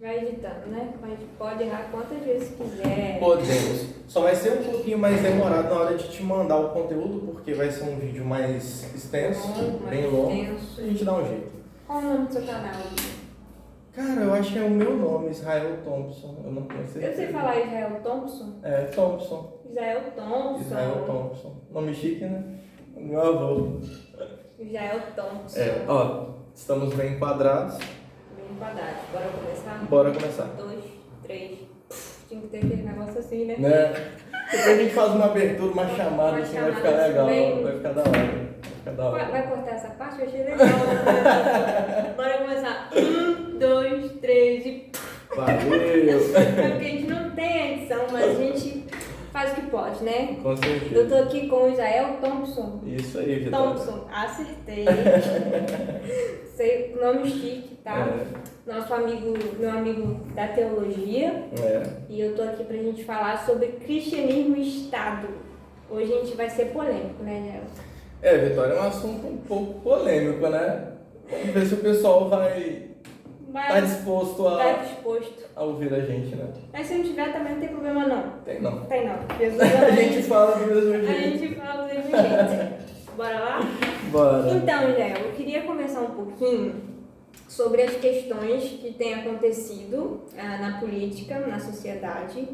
Vai editando, né? A gente pode errar quantas vezes quiser. Podemos. Só vai ser um pouquinho mais demorado na hora de te mandar o conteúdo, porque vai ser um vídeo mais extenso, bem longo. A gente dá um jeito. Qual o nome do seu canal? Cara, eu acho que é o meu nome, Israel Thompson. Eu não tenho certeza. Eu sei falar Israel Thompson? É, Thompson. Israel Thompson. Israel Thompson. Nome chique, né? Meu avô. Israel Thompson. Ó, estamos bem enquadrados. Bem enquadrado. Bora começar? Bora começar. 2, 3. Tinha que ter aquele negócio assim, né? Depois a gente faz uma abertura, uma chamada, assim, vai ficar legal. Bem... Vai ficar da hora. Vai cortar essa parte? Eu achei legal. Bora começar. 1, 2, 3 e... Valeu! É porque a gente não tem edição, mas a gente faz o que pode, né? Com certeza. Eu tô aqui com o Israel Thompson. Isso aí, Vitória. Thompson, acertei. Sei, nome chique, tá? Meu amigo da teologia. E eu tô aqui pra gente falar sobre cristianismo e Estado. Hoje a gente vai ser polêmico, né, Israel? Vitória, é um assunto um pouco polêmico, né? Vamos ver se o pessoal vai estar disposto a ouvir a gente, né? Mas se não tiver, também não tem problema, não. Tem não. Tem não. A gente fala do mesmo jeito. A gente fala do mesmo jeito. Bora lá? Bora. Então, Israel, eu queria conversar um pouquinho sobre as questões que têm acontecido na política, na sociedade.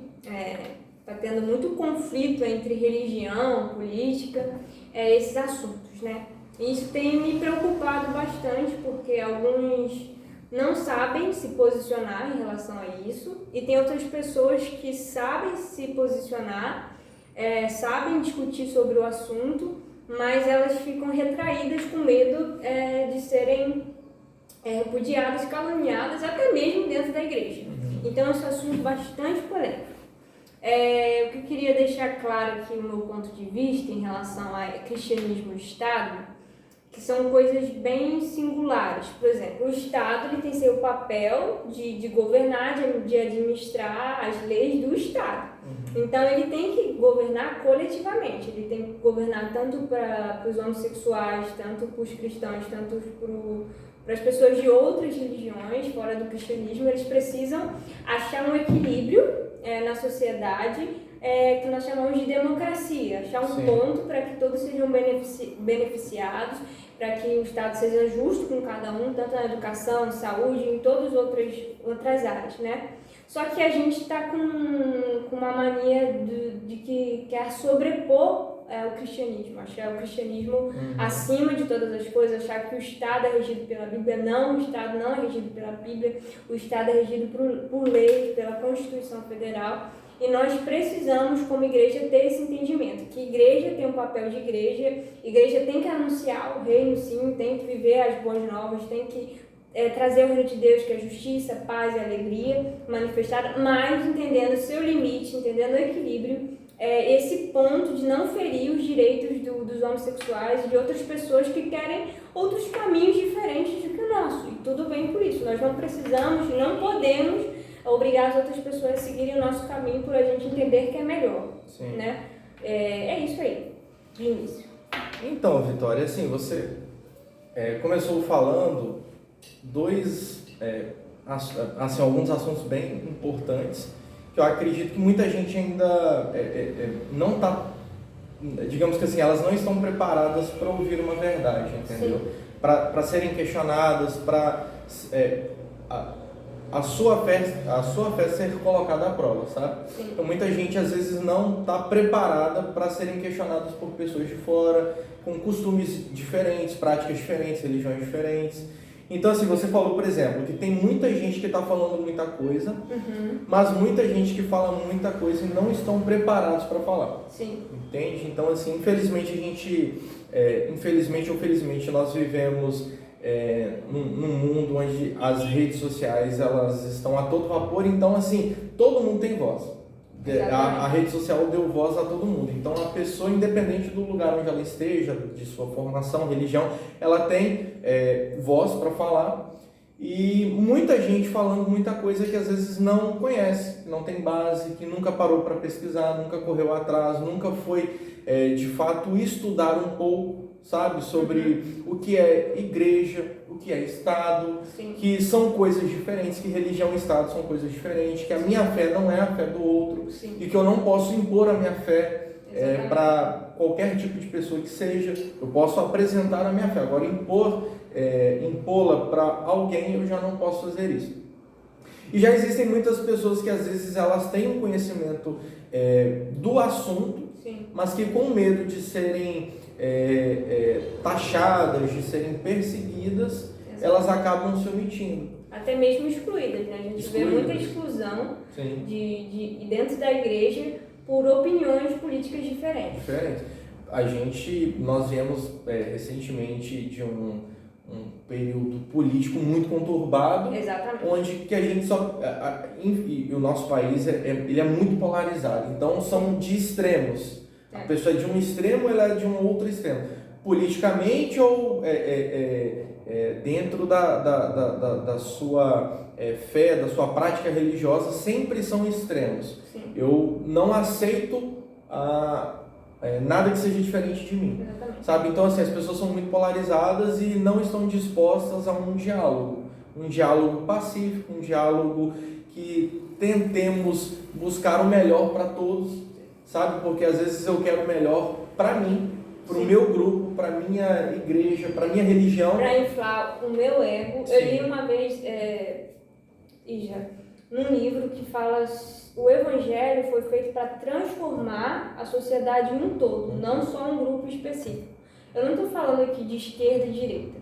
Está tendo muito conflito entre religião, política, esses assuntos, né? E isso tem me preocupado bastante, porque alguns não sabem se posicionar em relação a isso, e tem outras pessoas que sabem se posicionar, sabem discutir sobre o assunto, mas elas ficam retraídas com medo de serem repudiadas, caluniadas, até mesmo dentro da igreja. Então, esse é um assunto bastante polêmico. O que eu queria deixar claro aqui o meu ponto de vista em relação a cristianismo e Estado, que são coisas bem singulares. Por exemplo, o Estado ele tem seu papel de governar, de administrar as leis do Estado. Então, ele tem que governar coletivamente. Ele tem que governar tanto para os homossexuais, tanto para os cristãos, tanto para as pessoas de outras religiões, fora do cristianismo. Eles precisam achar um equilíbrio na sociedade, que nós chamamos de democracia. Achar um ponto para que todos sejam beneficiados, para que o Estado seja justo com cada um, tanto na educação, saúde, em todas as outras áreas, né? Só que a gente está com uma mania de que quer sobrepor o cristianismo, achar o cristianismo acima de todas as coisas, achar que o Estado é regido pela Bíblia. Não, o Estado não é regido pela Bíblia, o Estado é regido por leis, pela Constituição Federal. E nós precisamos, como igreja, ter esse entendimento, que igreja tem um papel de igreja tem que anunciar o reino, sim, tem que viver as boas novas, tem que trazer o reino de Deus, que é justiça, paz e alegria manifestada, mas entendendo o seu limite, entendendo o equilíbrio, esse ponto de não ferir os direitos dos homossexuais e de outras pessoas que querem outros caminhos diferentes do que o nosso. E tudo bem por isso, nós não precisamos, não podemos obrigar as outras pessoas a seguirem o nosso caminho por a gente entender que é melhor. Sim. Né? É isso aí, de início. Então, Vitória, assim, você começou falando alguns assuntos bem importantes, que eu acredito que muita gente ainda não está, digamos que assim, elas não estão preparadas para ouvir uma verdade, entendeu? Para serem questionadas, para a sua fé ser colocada à prova, sabe? Sim. Então, muita gente às vezes não está preparada para serem questionadas por pessoas de fora, com costumes diferentes, práticas diferentes, religiões diferentes. Então, assim, você falou, por exemplo, que tem muita gente que está falando muita coisa, mas muita gente que fala muita coisa e não estão preparados para falar. Sim. Entende? Então, assim, infelizmente ou felizmente, nós vivemos num mundo onde as redes sociais, elas estão a todo vapor. Então, assim, todo mundo tem voz. A rede social deu voz a todo mundo. Então, a pessoa, independente do lugar onde ela esteja, de sua formação, religião, ela tem voz para falar. E muita gente falando muita coisa que às vezes não conhece, não tem base, que nunca parou para pesquisar, nunca correu atrás, nunca foi de fato estudar um pouco, sabe, sobre o que é igreja, o o que é Estado, Sim. que são coisas diferentes, que religião e Estado são coisas diferentes, que a minha fé não é a fé do outro, Sim. e que eu não posso impor a minha fé para qualquer tipo de pessoa que seja. Eu posso apresentar a minha fé, agora impô-la para alguém eu já não posso fazer isso. E já existem muitas pessoas que às vezes elas têm um conhecimento do assunto, Sim. mas que com medo de serem taxadas, de serem perseguidas, elas acabam se omitindo. Até mesmo excluídas, né? A gente vê muita exclusão de dentro da igreja por opiniões políticas diferentes. Nós viemos recentemente de um período político muito conturbado. Exatamente. Onde que a gente e o nosso país ele é muito polarizado, então são de extremos. A pessoa é de um extremo, ela é de um outro extremo, politicamente ou dentro da sua fé, da sua prática religiosa, sempre são extremos. Sim. Eu não aceito nada que seja diferente de mim. Exatamente. Sabe? Então, assim, as pessoas são muito polarizadas e não estão dispostas a um diálogo pacífico, um diálogo que tentemos buscar o melhor para todos, sabe? Porque às vezes eu quero o melhor para mim, para o meu grupo, para a minha igreja, para a minha religião. Para inflar o meu ego. Sim. Eu li uma vez, num livro que fala o evangelho foi feito para transformar a sociedade em um todo, não só um grupo específico. Eu não estou falando aqui de esquerda e direita,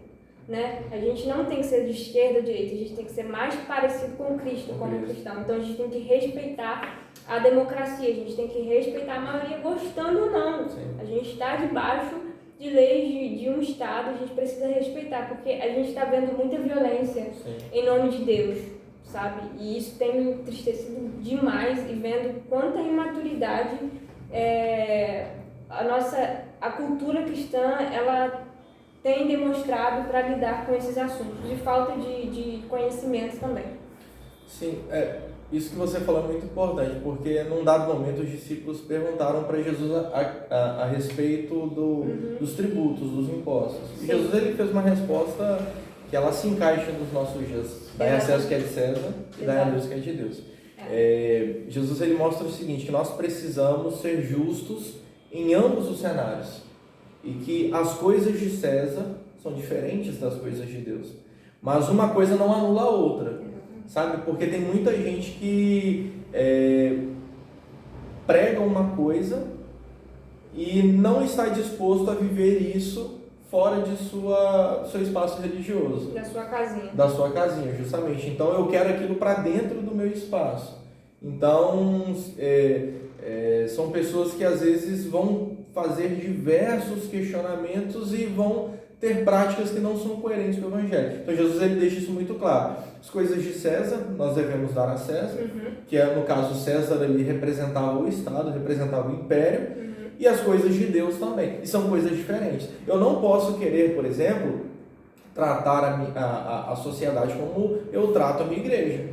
né? A gente não tem que ser de esquerda ou direita, a gente tem que ser mais parecido com Cristo, como cristão. Então a gente tem que respeitar a democracia, a gente tem que respeitar a maioria, gostando ou não. Sim. A gente está debaixo de leis de um Estado, a gente precisa respeitar, porque a gente está vendo muita violência em nome de Deus, sabe? E isso tem me entristecido demais, e vendo quanta imaturidade a cultura cristã ela tem demonstrado para lidar com esses assuntos, de falta de conhecimento também. Sim, isso que você falou é muito importante, porque num dado momento os discípulos perguntaram para Jesus a respeito dos tributos, dos impostos. E Jesus ele fez uma resposta que ela se encaixa nos nossos dias. Dai a César o que é de César e dai a Deus o que é de Deus. Jesus ele mostra o seguinte, que nós precisamos ser justos em ambos os cenários. E que as coisas de César são diferentes das coisas de Deus. Mas uma coisa não anula a outra. Sabe? Porque tem muita gente que prega uma coisa e não está disposto a viver isso fora de seu espaço religioso. Da sua casinha, justamente. Então eu quero aquilo para dentro do meu espaço. Então são pessoas que às vezes vão fazer diversos questionamentos e vão ter práticas que não são coerentes com o Evangelho. Então Jesus ele deixa isso muito claro. As coisas de César nós devemos dar a César, que no caso César ele representava o Estado, representava o Império, e as coisas de Deus também. E são coisas diferentes. Eu não posso querer, por exemplo, tratar a sociedade como eu trato a minha igreja.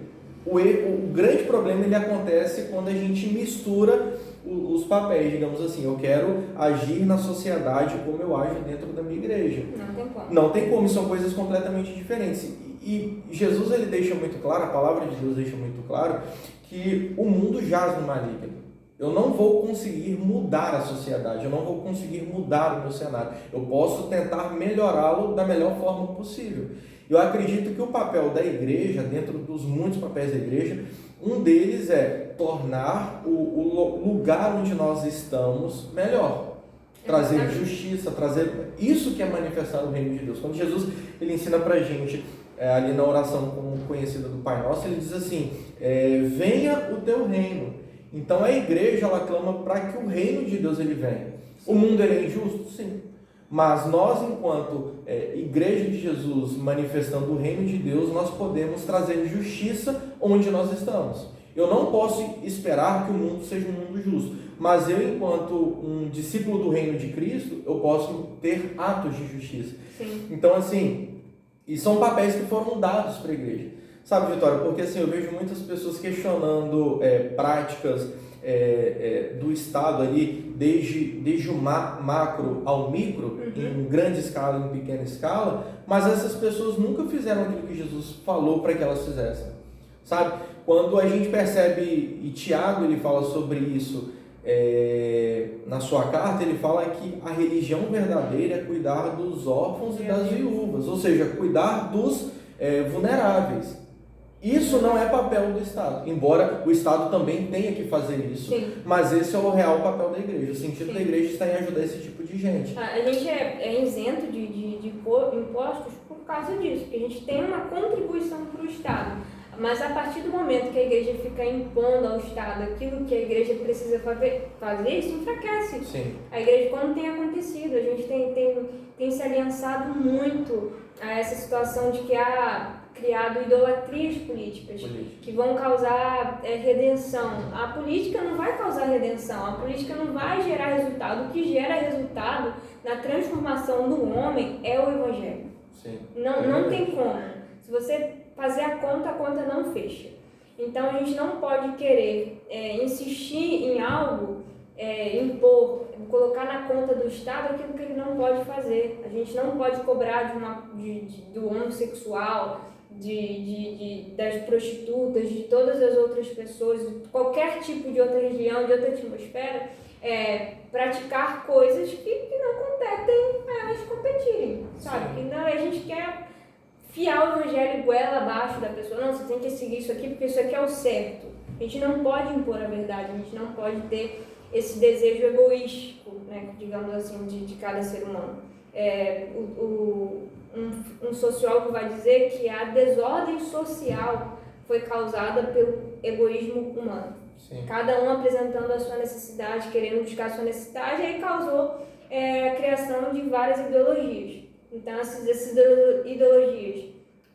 O grande problema ele acontece quando a gente mistura os papéis, digamos assim. Eu quero agir na sociedade como eu ajo dentro da minha igreja. Não tem como. Não tem como, são coisas completamente diferentes. E Jesus ele deixa muito claro, a palavra de Deus deixa muito claro, que o mundo jaz no maligno. Eu não vou conseguir mudar a sociedade, eu não vou conseguir mudar o meu cenário. Eu posso tentar melhorá-lo da melhor forma possível. Eu acredito que o papel da igreja, dentro dos muitos papéis da igreja, um deles é tornar o lugar onde nós estamos melhor. Trazer justiça, trazer isso que é manifestar o reino de Deus. Quando Jesus ele ensina pra gente, ali na oração como conhecida do Pai Nosso, ele diz assim, venha o teu reino. Então a igreja ela clama para que o reino de Deus ele venha. O mundo ele é injusto? Sim. Mas nós, enquanto igreja de Jesus, manifestando o reino de Deus, nós podemos trazer justiça onde nós estamos. Eu não posso esperar que o mundo seja um mundo justo, mas eu, enquanto um discípulo do reino de Cristo, eu posso ter atos de justiça. Sim. Então, assim, e são papéis que foram dados para a igreja. Sabe, Vitória, porque assim, eu vejo muitas pessoas questionando práticas do Estado ali, desde o macro ao micro, em grande escala, em pequena escala, mas essas pessoas nunca fizeram aquilo que Jesus falou para que elas fizessem, sabe? Quando a gente percebe, e Tiago ele fala sobre isso na sua carta, ele fala que a religião verdadeira é cuidar dos órfãos e das viúvas, ou seja, cuidar dos vulneráveis. Isso não é papel do Estado, embora o Estado também tenha que fazer isso, Sim. Mas esse é o real papel da igreja. O sentido Sim. da igreja está em ajudar esse tipo de gente. A gente é isento de impostos por causa disso, porque a gente tem uma contribuição para o Estado. Mas a partir do momento que a igreja fica impondo ao Estado aquilo que a igreja precisa fazer, isso enfraquece. Sim. A igreja, como tem acontecido, a gente tem se aliançado muito a essa situação de que há criado idolatrias políticas que vão causar redenção. A política não vai causar redenção, a política não vai gerar resultado. O que gera resultado na transformação do homem é o Evangelho. Sim. Não tem como. Se você fazer a conta não fecha. Então a gente não pode querer insistir em algo, impor, colocar na conta do Estado aquilo que ele não pode fazer. A gente não pode cobrar do homossexual, das prostitutas, de todas as outras pessoas, de qualquer tipo de outra religião, de outra atmosfera, praticar coisas que não competem a elas competirem, sabe? Que não, a gente quer fiar o evangelho goela abaixo da pessoa. Não, você tem que seguir isso aqui porque isso aqui é o certo. A gente não pode impor a verdade, a gente não pode ter esse desejo egoístico, né, digamos assim, de cada ser humano. Um sociólogo vai dizer que a desordem social foi causada pelo egoísmo humano. Sim. Cada um apresentando a sua necessidade, querendo buscar a sua necessidade, e aí causou a criação de várias ideologias. Então, essas ideologias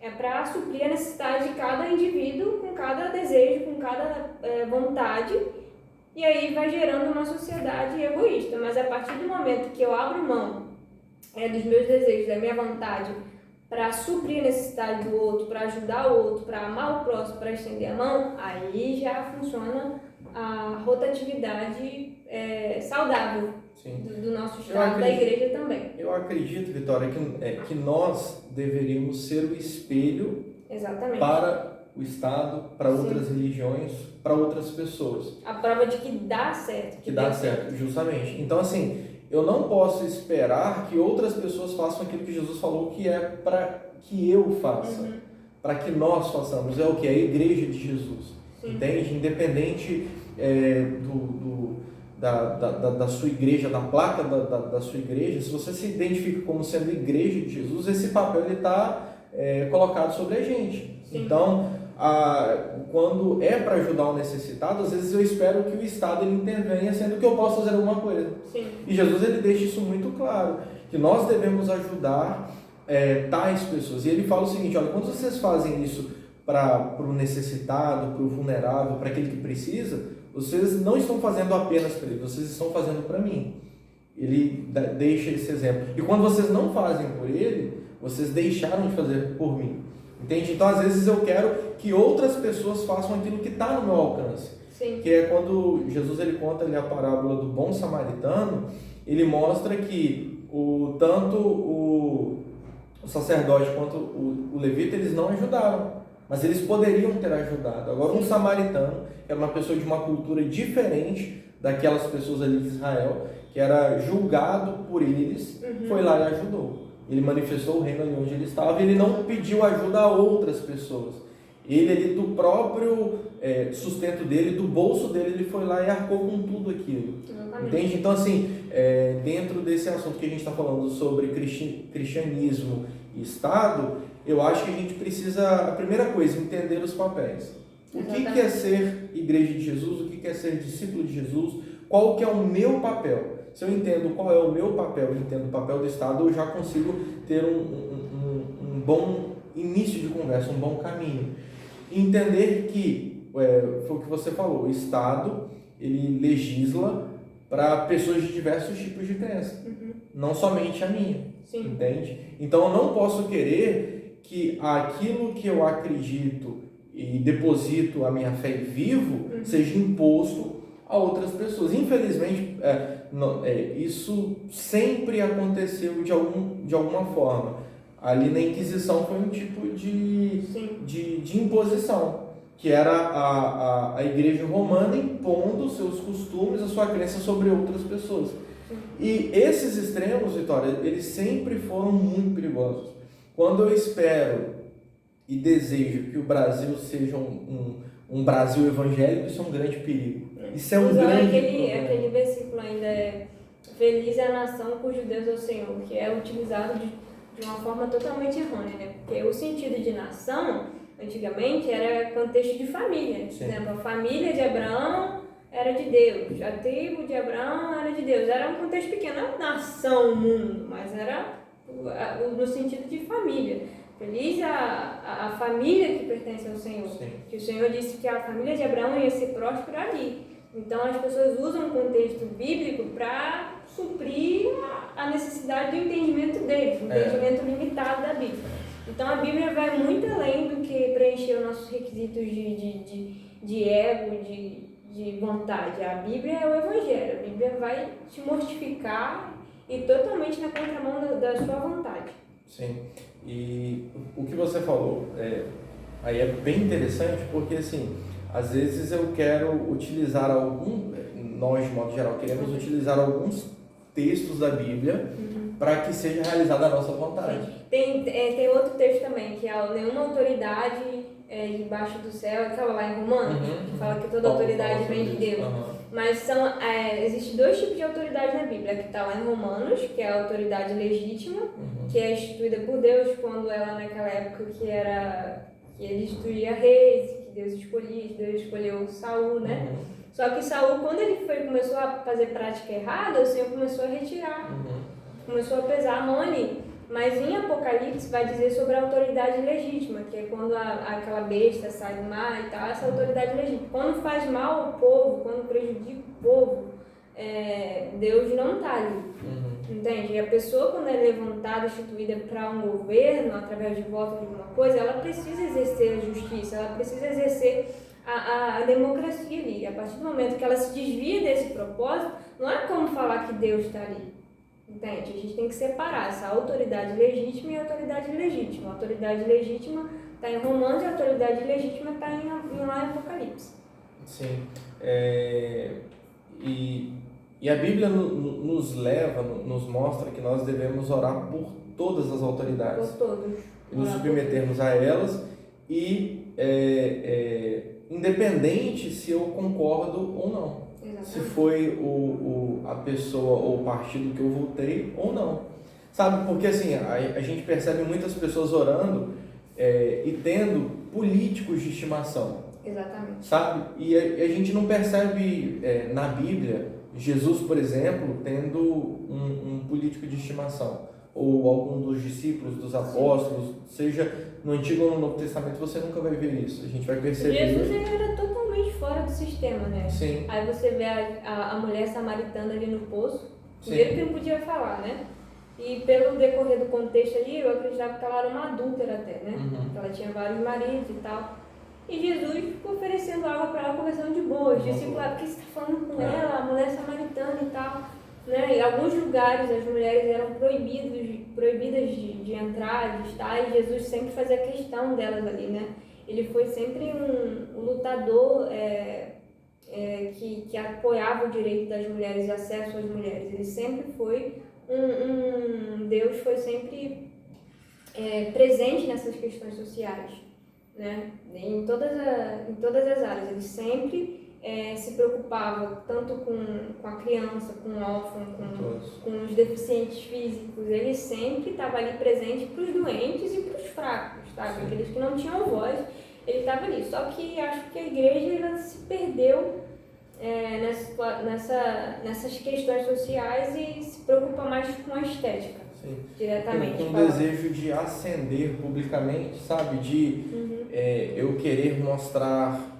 é para suprir a necessidade de cada indivíduo, com cada desejo, com cada vontade, e aí vai gerando uma sociedade egoísta. Mas a partir do momento que eu abro mão dos meus desejos, da minha vontade, para suprir a necessidade do outro, para ajudar o outro, para amar o próximo, para estender a mão, aí já funciona a rotatividade saudável do nosso Estado, da igreja também. Eu acredito, Vitória, que nós deveríamos ser o espelho Exatamente. para o Estado, para outras religiões, para outras pessoas. A prova de que dá certo. Que dá certo, justamente. Então, assim, eu não posso esperar que outras pessoas façam aquilo que Jesus falou que é para que eu faça, para que nós façamos. É o que? É a igreja de Jesus. Sim. Entende? Independente da sua igreja, da placa da sua igreja, se você se identifica como sendo igreja de Jesus, esse papel está colocado sobre a gente. Sim. Então, quando é para ajudar o necessitado, às vezes eu espero que o Estado ele intervenha, sendo que eu posso fazer alguma coisa. Sim. E Jesus ele deixa isso muito claro, que nós devemos ajudar tais pessoas. E ele fala o seguinte: olha, quando vocês fazem isso para o necessitado, para o vulnerável, para aquele que precisa, vocês não estão fazendo apenas para ele, vocês estão fazendo para mim. Ele deixa esse exemplo. E quando vocês não fazem por ele, vocês deixaram de fazer por mim. Entende? Então, às vezes eu quero que outras pessoas façam aquilo que está no meu alcance. Sim. Que é quando Jesus ele conta ali a parábola do bom samaritano, ele mostra que tanto o sacerdote quanto o levita, eles não ajudaram, mas eles poderiam ter ajudado. Agora, um samaritano, que era uma pessoa de uma cultura diferente daquelas pessoas ali de Israel, que era julgado por eles, foi lá e ajudou. Ele manifestou o reino ali onde ele estava, e ele não pediu ajuda a outras pessoas. Ele ali, do próprio sustento dele, do bolso dele, ele foi lá e arcou com tudo aquilo. Entende? Então, assim, dentro desse assunto que a gente está falando sobre cristianismo e Estado, eu acho que a gente precisa, a primeira coisa, entender os papéis. O que é ser igreja de Jesus? O que é ser discípulo de Jesus? Qual que é o meu papel? Se eu entendo qual é o meu papel, eu entendo o papel do Estado, eu já consigo ter um bom início de conversa, um bom caminho. Entender que, foi o que você falou, o Estado, ele legisla para pessoas de diversos tipos de crença, não somente a minha, entende? Então eu não posso querer que aquilo que eu acredito e deposito a minha fé e vivo seja imposto a outras pessoas. Infelizmente, isso sempre aconteceu de alguma forma. Ali na Inquisição foi um tipo de imposição, que era a Igreja Romana impondo seus costumes, a sua crença sobre outras pessoas. E esses extremos, Vitória, eles sempre foram muito perigosos. Quando eu espero e desejo que o Brasil seja um Brasil evangélico, isso é um grande perigo. Isso é um grande problema. Aquele versículo ainda feliz é a nação cujo Deus é o Senhor, que é utilizado de uma forma totalmente errônea, né? Porque o sentido de nação, antigamente, era contexto de família. Por exemplo, a família de Abraão era de Deus, a tribo de Abraão era de Deus. Era um contexto pequeno, não era nação, mundo, mas era no sentido de família. Feliz a família que pertence ao Senhor. Sim. Que o Senhor disse que a família de Abraão ia ser próspera ali. Então as pessoas usam o contexto bíblico para suprir a necessidade do entendimento deles, o entendimento limitado da Bíblia. Então a Bíblia vai muito além do que preencher os nossos requisitos de ego, de vontade. A Bíblia é o Evangelho. A Bíblia vai te mortificar e totalmente na contramão da sua vontade. Sim. E o que você falou aí é bem interessante, porque assim, às vezes eu quero utilizar nós de modo geral queremos utilizar alguns textos da Bíblia para que seja realizada a nossa vontade. Tem outro texto também, que é nenhuma autoridade debaixo do céu, estava lá em Romanos, que fala que toda autoridade vem de Deus. Mas existem dois tipos de autoridade na Bíblia, que está lá em Romanos, que é a autoridade legítima, que é instituída por Deus quando ela naquela época que ele instituía reis, que Deus escolheu Saul, né? Só que Saul, quando ele começou a fazer prática errada, o Senhor começou a retirar, começou a pesar a mão ali. Mas em Apocalipse vai dizer sobre a autoridade legítima, que é quando aquela besta sai do mar e tal, essa autoridade legítima. Quando faz mal ao povo, quando prejudica o povo, Deus não está ali. Entende? E a pessoa, quando é levantada, instituída para um governo, através de voto de alguma coisa, ela precisa exercer a justiça, ela precisa exercer a democracia ali. A partir do momento que ela se desvia desse propósito, não é como falar que Deus está ali. Entende? A gente tem que separar essa autoridade legítima e a autoridade legítima. A autoridade legítima está em Romanos e a autoridade legítima está lá em Apocalipse. Sim. E a Bíblia nos mostra que nós devemos orar por todas as autoridades. Por todos. Nos submetermos a elas e independente se eu concordo ou não. Exatamente. Se foi a pessoa ou o partido que eu votei ou não. Sabe, porque assim, a gente percebe muitas pessoas orando e tendo políticos de estimação. Exatamente. Sabe? E a gente não percebe na Bíblia, Jesus, por exemplo, tendo um político de estimação. Ou algum dos discípulos, dos apóstolos, seja no Antigo ou no Novo Testamento, você nunca vai ver isso. A gente vai perceber. Jesus era totalmente fora do sistema, né? Sim. Aí você vê a mulher samaritana ali no poço, primeiro que não podia falar, né? E pelo decorrer do contexto ali, eu acreditava que ela era uma adúltera até, né? Que ela tinha vários maridos e tal. E Jesus ficou oferecendo água para ela, conversando de boa. Os discípulos, por que você está falando com ela? A mulher samaritana e tal. Né? Em alguns lugares as mulheres eram proibidas de entrar, de estar, e Jesus sempre fazia questão delas ali, né? Ele foi sempre um lutador que apoiava o direito das mulheres e acesso às mulheres. Ele sempre foi Deus foi sempre presente nessas questões sociais, né? Em todas as áreas. Ele sempre se preocupava tanto com a criança, com o órfão, com os deficientes físicos. Ele sempre estava ali presente para os doentes e para os fracos, sabe? Aqueles que não tinham voz, ele estava ali. Só que acho que a igreja ela se perdeu nessas questões sociais e se preocupa mais com a estética. Sim. Diretamente. Com o desejo de ascender publicamente, sabe? De eu querer mostrar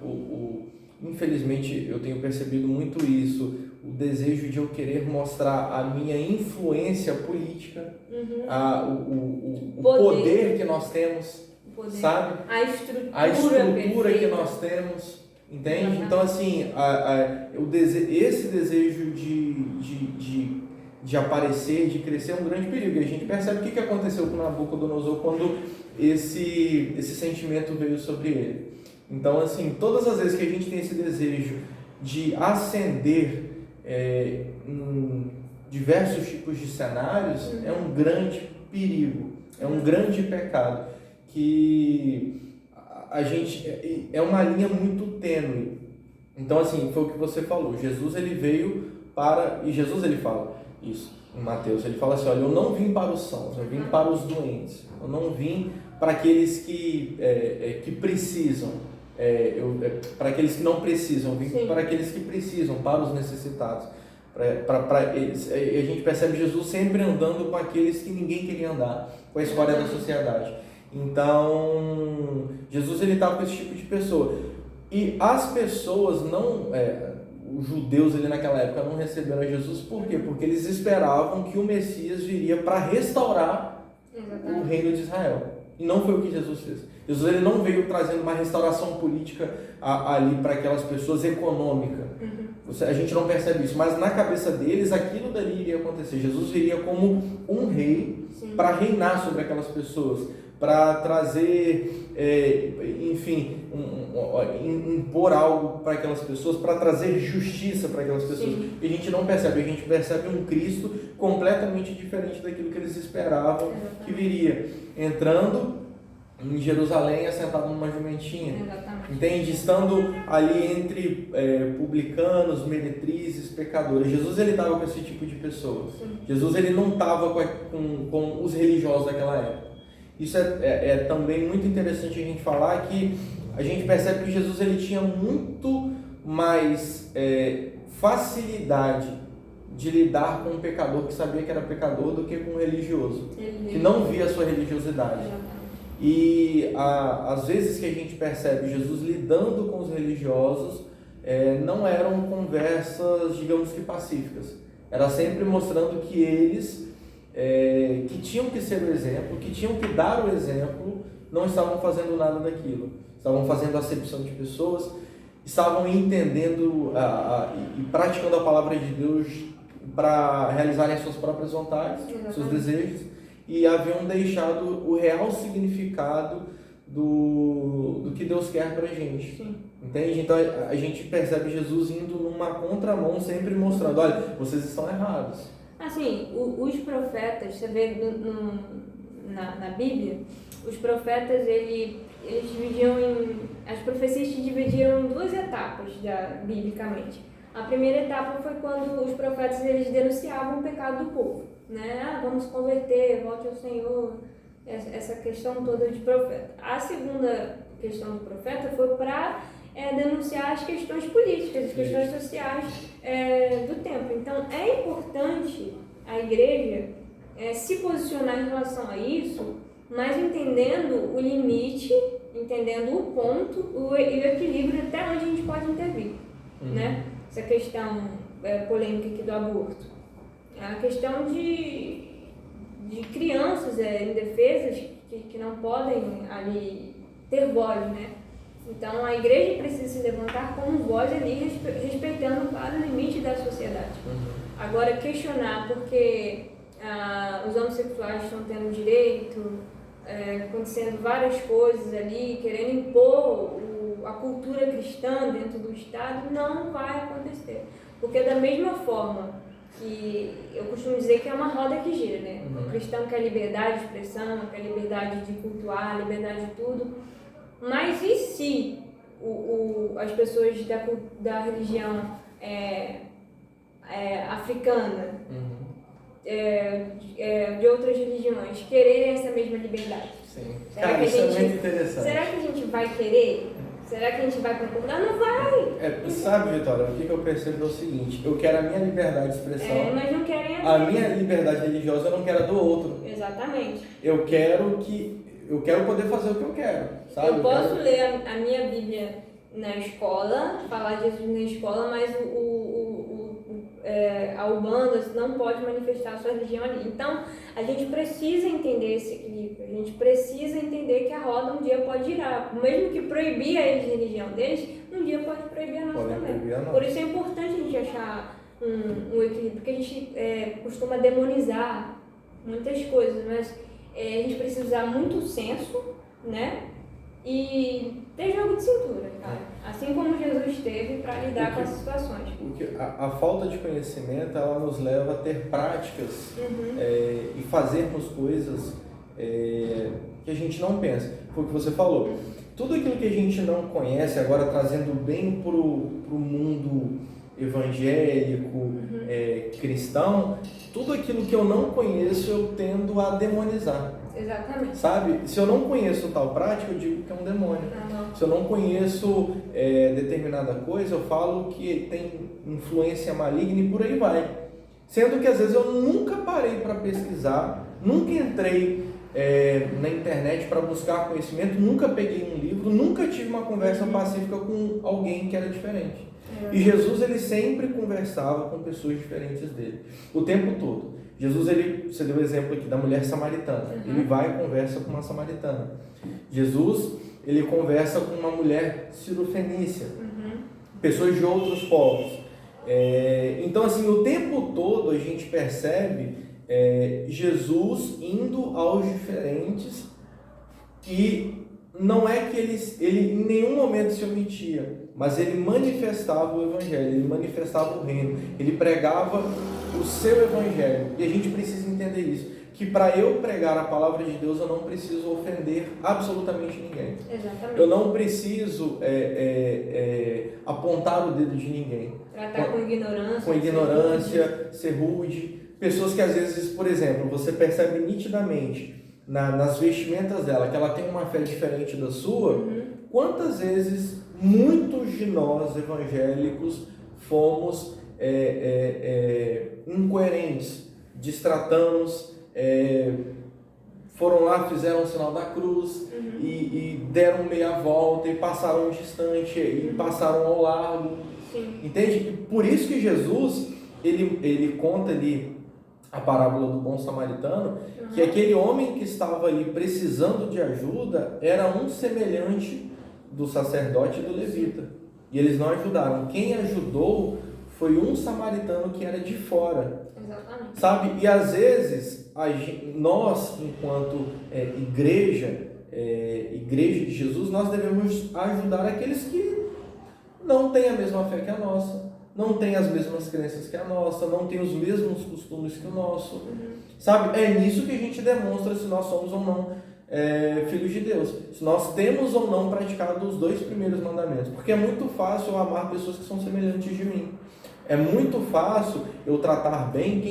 infelizmente, eu tenho percebido muito isso, o desejo de eu querer mostrar a minha influência política, o poder que nós temos, sabe? A estrutura que nós temos, entende? Então, assim, esse desejo de aparecer, de crescer é um grande perigo. E a gente percebe o que aconteceu com Nabucodonosor quando esse sentimento veio sobre ele. Então, assim, todas as vezes que a gente tem esse desejo de ascender em diversos tipos de cenários, é um grande perigo, é um grande pecado, que a gente é uma linha muito tênue. Então, assim, foi o que você falou, Jesus ele veio para, e Jesus ele fala isso em Mateus, ele fala assim, olha, eu não vim para os sãos, eu vim para os doentes, eu não vim para aqueles que precisam, para aqueles que não precisam, eu vim para aqueles que precisam, para os necessitados. Para eles. A gente percebe Jesus sempre andando com aqueles que ninguém queria andar, com a escória da sociedade. Então, Jesus ele estava com esse tipo de pessoa. E as pessoas não... os judeus ali naquela época não receberam Jesus, por quê? Porque eles esperavam que o Messias viria para restaurar o reino de Israel. E não foi o que Jesus fez. Jesus ele não veio trazendo uma restauração política ali para aquelas pessoas, econômica. A gente não percebe isso, mas na cabeça deles aquilo dali iria acontecer. Jesus viria como um rei para reinar sobre aquelas pessoas, para trazer, enfim, impor algo para aquelas pessoas, para trazer justiça para aquelas pessoas. E a gente não percebe, a gente percebe um Cristo completamente diferente daquilo que eles esperavam que viria, entrando em Jerusalém, assentado numa jumentinha. Entende? Estando ali entre publicanos, meretrizes, pecadores. Jesus ele estava com esse tipo de pessoas. Jesus ele não estava com os religiosos daquela época. Isso é também muito interessante a gente falar, que a gente percebe que Jesus ele tinha muito mais facilidade de lidar com um pecador que sabia que era pecador do que com um religioso, que não via a sua religiosidade. E às vezes que a gente percebe Jesus lidando com os religiosos, não eram conversas, digamos que pacíficas. Era sempre mostrando que eles, que tinham que ser o exemplo, que tinham que dar o exemplo, não estavam fazendo nada daquilo. Estavam fazendo acepção de pessoas, estavam entendendo e praticando a palavra de Deus para realizarem as suas próprias vontades, seus desejos, e haviam deixado o real significado do que Deus quer pra gente. Entende? Então a gente percebe Jesus indo numa contramão, sempre mostrando, olha, vocês estão errados. Assim, os profetas, você vê na Bíblia, os profetas, eles dividiam as profecias se dividiram em duas etapas, biblicamente. A primeira etapa foi quando os profetas eles denunciavam o pecado do povo, né? Vamos se converter, volte ao Senhor, essa questão toda de profeta. A segunda questão do profeta foi para denunciar as questões políticas, as questões sociais do tempo. Então, é importante a igreja se posicionar em relação a isso, mas entendendo o limite, entendendo o ponto e o equilíbrio até onde a gente pode intervir, né? Essa questão polêmica aqui do aborto. A questão de crianças indefesas que não podem ali ter voz, né? Então a igreja precisa se levantar como voz ali, respeitando claro o limite da sociedade. Agora questionar porque os homossexuais estão tendo direito, acontecendo várias coisas ali, querendo impor a cultura cristã dentro do Estado, não vai acontecer. Porque da mesma forma que eu costumo dizer que é uma roda que gira, né? O cristão quer liberdade de expressão, quer liberdade de cultuar, liberdade de tudo. Mas e se as pessoas da religião africana, de outras religiões, quererem essa mesma liberdade? Sim. Cara, isso é muito interessante. Será que a gente vai querer? Será que a gente vai concordar? Não vai! Sabe, Vitória, o que eu percebo é o seguinte: eu quero a minha liberdade de expressão, mas não querem a minha liberdade religiosa, eu não quero a do outro. Exatamente. Eu quero poder fazer o que eu quero, sabe? Eu posso ler a minha Bíblia na escola, falar de Jesus na escola, mas a Umbanda não pode manifestar a sua religião ali. Então, a gente precisa entender esse equilíbrio, a gente precisa entender que a roda um dia pode girar. Mesmo que proibir a religião deles, um dia pode proibir a nossa também. Por isso é importante a gente achar um equilíbrio, porque a gente costuma demonizar muitas coisas, mas a gente precisa usar muito senso, né? E ter jogo de cintura, cara. Assim como Jesus teve para lidar com as situações. A falta de conhecimento, ela nos leva a ter práticas e fazermos coisas que a gente não pensa. Foi o que você falou. Tudo aquilo que a gente não conhece, agora trazendo bem para o mundo evangélico, cristão, tudo aquilo que eu não conheço eu tendo a demonizar. Exatamente. Sabe? Se eu não conheço tal prática, eu digo que é um demônio. Se eu não conheço determinada coisa, eu falo que tem influência maligna e por aí vai. Sendo que às vezes eu nunca parei para pesquisar, nunca entrei na internet para buscar conhecimento, nunca peguei um livro, nunca tive uma conversa pacífica com alguém que era diferente. E Jesus, ele sempre conversava com pessoas diferentes dele, o tempo todo. Jesus, você deu o exemplo aqui da mulher samaritana. Ele vai e conversa com uma samaritana. Jesus, ele conversa com uma mulher cirofenícia, pessoas de outros povos. Então, assim, o tempo todo a gente percebe Jesus indo aos diferentes e não é que ele em nenhum momento se omitia, mas ele manifestava o evangelho, ele manifestava o reino, ele pregava o seu evangelho. E a gente precisa entender isso, que para eu pregar a palavra de Deus eu não preciso ofender absolutamente ninguém. Exatamente. Eu não preciso apontar o dedo de ninguém. Tratar com ignorância. Com ignorância, ser rude. Pessoas que às vezes, por exemplo, você percebe nitidamente nas vestimentas dela que ela tem uma fé diferente da sua. Quantas vezes muitos de nós evangélicos fomos incoerentes, distratamos, foram lá, fizeram o sinal da cruz e deram meia volta e passaram distante e passaram ao largo. Sim. Entende? E por isso que Jesus ele conta ali a parábola do bom samaritano, que aquele homem que estava ali precisando de ajuda era um semelhante do sacerdote e do levita. E eles não ajudaram. Quem ajudou foi um samaritano que era de fora. Exatamente. Sabe? E às vezes, nós, enquanto igreja de Jesus, nós devemos ajudar aqueles que não têm a mesma fé que a nossa, não têm as mesmas crenças que a nossa, não têm os mesmos costumes que o nosso. Sabe? É nisso que a gente demonstra se nós somos ou não filhos de Deus. Se nós temos ou não praticado os 2 primeiros mandamentos. Porque é muito fácil eu amar pessoas que são semelhantes de mim. É muito fácil eu tratar bem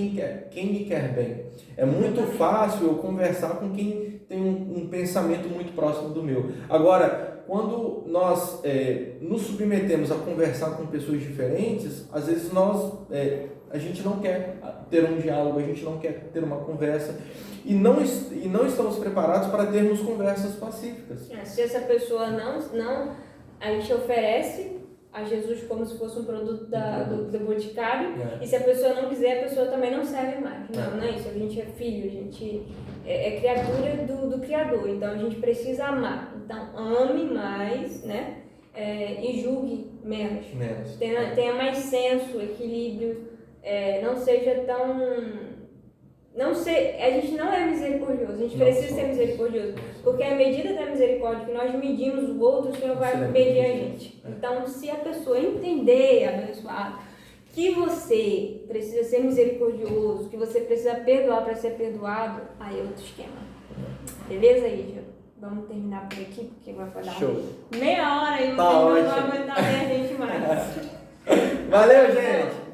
quem me quer bem. É muito fácil eu conversar com quem tem um pensamento muito próximo do meu. Agora, quando nós nos submetemos a conversar com pessoas diferentes, às vezes a gente não quer ter um diálogo, a gente não quer ter uma conversa e não estamos preparados para termos conversas pacíficas. Se essa pessoa não a gente oferece a Jesus como se fosse um produto do Boticário, e se a pessoa não quiser, a pessoa também não serve mais. Não é isso, a gente é filho, a gente é criatura do Criador, então a gente precisa amar. Então ame mais, né? E julgue menos. Tenha mais senso, equilíbrio, não seja tão... a gente não é misericordioso, a gente precisa ser misericordioso, porque à medida da misericórdia que nós medimos o outro, o Senhor vai medir a gente. Então, se a pessoa entender, abençoado, que você precisa ser misericordioso, que você precisa perdoar para ser perdoado, aí é outro esquema. Beleza, Ija? Vamos terminar por aqui, porque vai dar meia hora e não vai aguentar bem a gente mais. Valeu, gente!